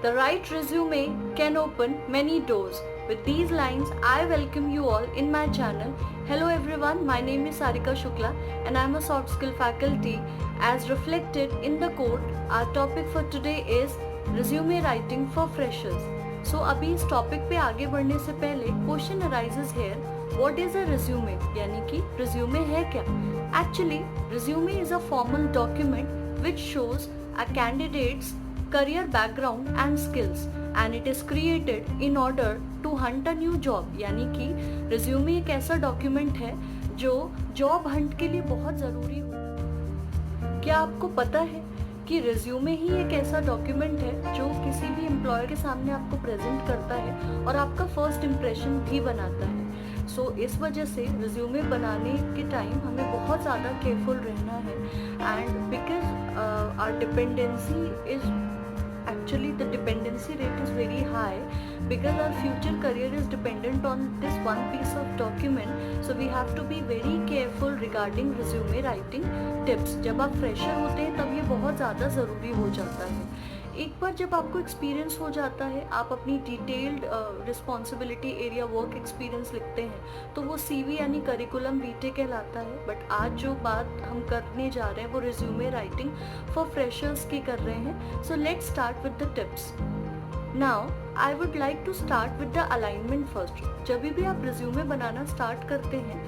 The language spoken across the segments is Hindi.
The right resume can open many doors. With these lines, I welcome you all in my channel. Hello everyone, my name is Sarika Shukla and I am a soft skill faculty. As reflected in the quote, our topic for today is resume writing for freshers. So अभी इस टॉपिक पे आगे बढ़ने से पहले question arises here, what is a resume? यानी कि resume है क्या? Actually, resume is a formal document which shows a candidate's career background and skills and it is created in order to hunt a new job. यानी कि resume एक ऐसा डॉक्यूमेंट है जो जॉब हंट के लिए बहुत ज़रूरी होता है। क्या आपको पता है कि रिज्यूमे ही एक ऐसा डॉक्यूमेंट है जो किसी भी एम्प्लॉयर के सामने आपको प्रेजेंट करता है और आपका फर्स्ट इम्प्रेशन भी बनाता है। सो इस वजह से रिज्यूमे बनाने के टाइम हमें बहुत ज़्यादा केयरफुल रहना है and because our dependency is actually the dependency rate is very high because our future career is dependent on this one piece of document, so we have to be very careful regarding resume writing tips. जब आप fresher होते हैं तब ये बहुत ज़्यादा ज़रूरी हो जाता है। एक बार जब आपको एक्सपीरियंस हो जाता है, आप अपनी detailed responsibility area work experience लिखते हैं तो वो CV यानी करिकुलम वीटे कहलाता है। बट आज जो बात हम करने जा रहे हैं वो रिज्यूमे राइटिंग फॉर फ्रेशर्स की कर रहे हैं। So let's start with the tips. Now I would like to start with the alignment first. जब भी आप रिज्यूमे बनाना स्टार्ट करते हैं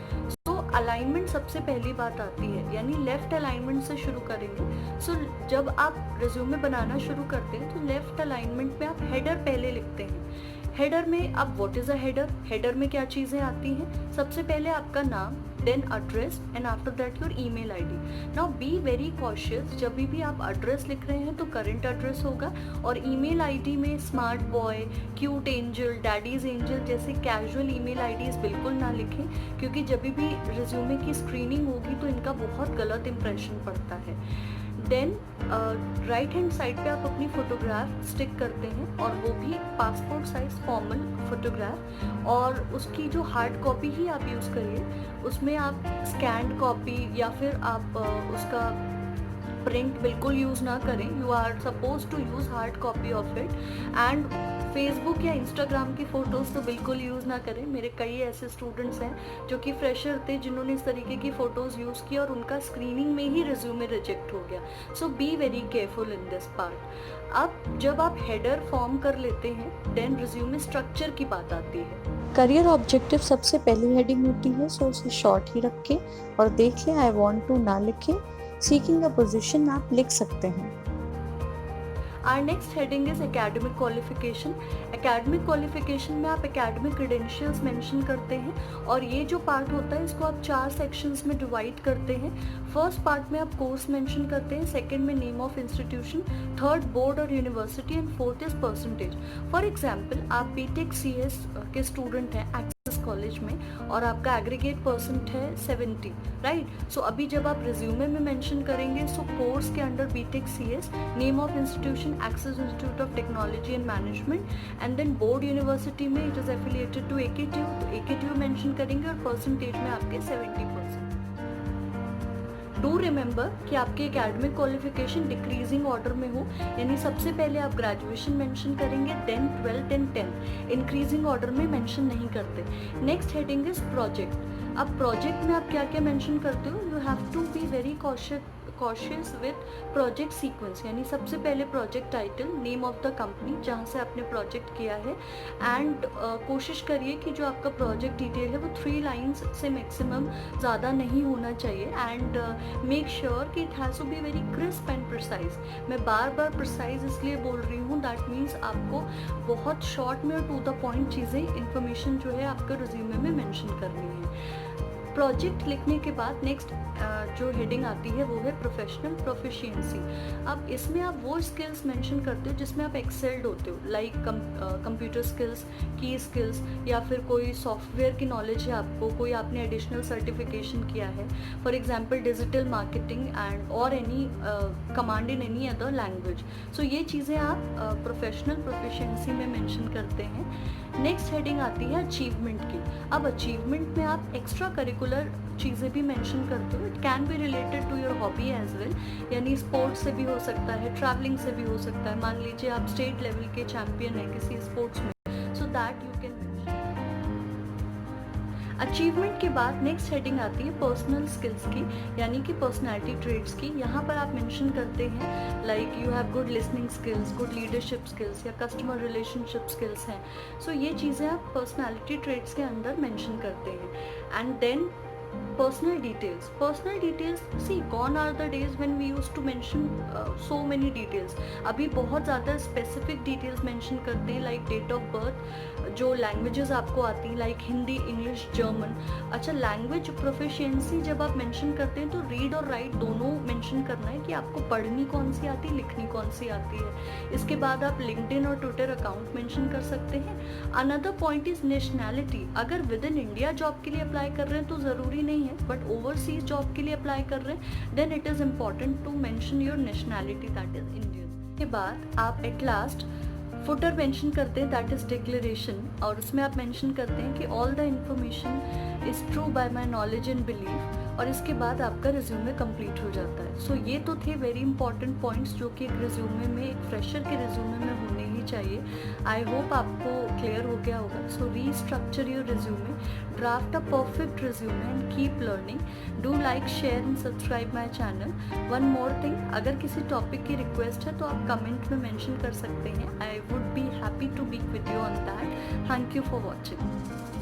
तो अलाइनमेंट सबसे पहली बात आती है, यानी लेफ्ट अलाइनमेंट से शुरू करेंगे। सो जब आप रिज्यूमे बनाना शुरू करते हैं तो लेफ्ट अलाइनमेंट में आप हेडर पहले लिखते हैं। हेडर में अब what is a header? Header में क्या चीज़ें आती हैं? सबसे पहले आपका नाम, then address and after that your email ID. Now be very cautious, जब भी आप एड्रेस लिख रहे हैं तो करंट एड्रेस होगा और ईमेल आईडी में smart boy, cute angel, daddies angel जैसे कैजुअल ईमेल आईडीज बिल्कुल ना लिखें, क्योंकि जब भी रिज्यूमे की स्क्रीनिंग होगी तो इनका बहुत गलत इंप्रेशन पड़ता है। देन राइट हैंड साइड पे आप अपनी फोटोग्राफ स्टिक करते हैं और वो भी पासपोर्ट साइज फॉर्मल फोटोग्राफ, और उसकी जो हार्ड कॉपी ही आप यूज़ करिए। उसमें आप स्कैन्ड कॉपी या फिर आप उसका प्रिंट बिल्कुल यूज़ ना करें। You are suppose to use hard copy of it. And Facebook या इंस्टाग्राम की फ़ोटोज़ तो बिल्कुल यूज़ ना करें। मेरे कई ऐसे स्टूडेंट्स हैं जो कि फ्रेशर थे जिन्होंने इस तरीके की फ़ोटोज़ यूज़ की और उनका स्क्रीनिंग में ही रिज्यूमे रिजेक्ट हो गया। So be very careful in this part. अब जब आप हेडर फॉर्म कर लेते हैं देन रिज्यूमे स्ट्रक्चर की बात आती है। करियर ऑब्जेक्टिव सबसे पहली हेडिंग होती है, सो उसे शॉर्ट ही रखें और देखिए आई वांट टू ना लिखें। सीकिंग अ पोजीशन आप लिख सकते हैं। Our next heading is academic qualification. Academic qualification में आप academic credentials mention करते हैं और ये जो पार्ट होता है इसको आप 4 सेक्शंस में डिवाइड करते हैं। फर्स्ट पार्ट में आप कोर्स मेंशन करते हैं, सेकंड में name of institution, third board और university and fourth is percentage. For example आप बीटेक CS के स्टूडेंट हैं एक्सेस कॉलेज में और आपका एग्रीगेट परसेंट है 70, राइट। सो अभी जब आप रिज्यूमे में मेंशन करेंगे सो कोर्स के under B Tech CS, name of institution Access Institute of Technology and Management, and then board university में it is affiliated to AKTU, तो AKTU मेंशन करेंगे और परसेंटेज में आपके 70%। डू रिमेंबर कि आपके एकेडमिक क्वालिफिकेशन डिक्रीजिंग ऑर्डर में हो, यानी सबसे पहले आप ग्रेजुएशन मेंशन करेंगे, then 12th and 10th, increasing order में मेंशन नहीं करते। Next heading is project. अब प्रोजेक्ट में आप क्या क्या मेंशन करते हो? You have to be very cautious with project sequence, यानी सबसे पहले project title, name of the company जहाँ से आपने प्रोजेक्ट किया है, एंड कोशिश करिए कि जो आपका प्रोजेक्ट डिटेल है वो 3 लाइन्स से मैक्सिमम ज़्यादा नहीं होना चाहिए। एंड मेक श्योर कि it has to be very crisp and precise. मैं बार बार प्रिसाइज इसलिए बोल रही हूँ, दैट मीन्स आपको बहुत शॉर्ट में और टू द पॉइंट चीज़ें इन्फॉर्मेशन जो है आपके रिज्यूमे में मेंशन करनी है। प्रोजेक्ट लिखने के बाद नेक्स्ट जो हेडिंग आती है वो है प्रोफेशनल प्रोफिशिएंसी। अब इसमें आप वो स्किल्स मेंशन करते हो जिसमें आप एक्सेल्ड होते हो, लाइक कंप्यूटर स्किल्स, की स्किल्स, या फिर कोई सॉफ्टवेयर की नॉलेज है आपको, कोई आपने एडिशनल सर्टिफिकेशन किया है, for example digital marketing and और any command in any other language. So ये चीज़ें आप प्रोफेशनल प्रोफिशिएंसी में मेंशन करते हैं। नेक्स्ट हेडिंग आती है अचीवमेंट की। अब अचीवमेंट में आप एक्स्ट्रा करिकुलर चीज़ें भी मेंशन करते हो। It can be related to your hobby as well, यानी स्पोर्ट्स से भी हो सकता है, ट्रैवलिंग से भी हो सकता है। मान लीजिए आप स्टेट लेवल के चैंपियन हैं किसी स्पोर्ट्स में, so that you can mention. Achievement के बाद नेक्स्ट हेडिंग आती है पर्सनल स्किल्स की, यानी कि पर्सनालिटी ट्रेड्स की। यहाँ पर आप मेंशन करते हैं like you have good listening skills, good leadership skills या कस्टमर रिलेशनशिप स्किल्स हैं। सो ये चीज़ें आप पर्सनालिटी ट्रेड्स के अंदर मेंशन करते हैं। And then personal details, see gone are the days when we used to mention so many details। अभी बहुत ज़्यादा स्पेसिफिक डिटेल्स मेंशन करते हैं, लाइक डेट ऑफ बर्थ, जो लैंग्वेजेस आपको आती हैं लाइक हिंदी, इंग्लिश, जर्मन। अच्छा, लैंग्वेज प्रोफिशिएंसी जब आप मेंशन करते हैं तो रीड और राइट दोनों मेंशन करना है कि आपको पढ़नी कौन सी आती है, लिखनी कौन सी आती है। इसके बाद आप लिंक्डइन और ट्विटर अकाउंट मेंशन कर सकते हैं। Another point is nationality. अगर विद इन इंडिया जॉब के लिए अप्लाई कर रहे हैं तो ज़रूरी नहीं है, बट ओवरसीज जॉब के लिए अप्लाई कर रहे हैं then it is important to mention your nationality, that is Indian. के बाद आप एट लास्ट फुटर मेंशन करते हैं, दैट इज डिक्लेरेशन, और उसमें आप मेंशन करते हैं कि all the information is true bye my knowledge and belief, और इसके बाद आपका रिज्यूमे कंप्लीट हो जाता है। सो ये तो थे वेरी इंपॉर्टेंट पॉइंट्स जो कि एक रिज्यूमे में, एक फ्रेशर के रिज्यूमे में होने ही चाहिए। आई होप आपको क्लियर हो गया होगा। So restructure your resume, draft a perfect resume and keep learning. Do like, share and subscribe my channel. One more thing, अगर किसी टॉपिक की रिक्वेस्ट है तो आप कमेंट में मेंशन कर सकते हैं। I would be happy to be with you on that. Thank you for watching.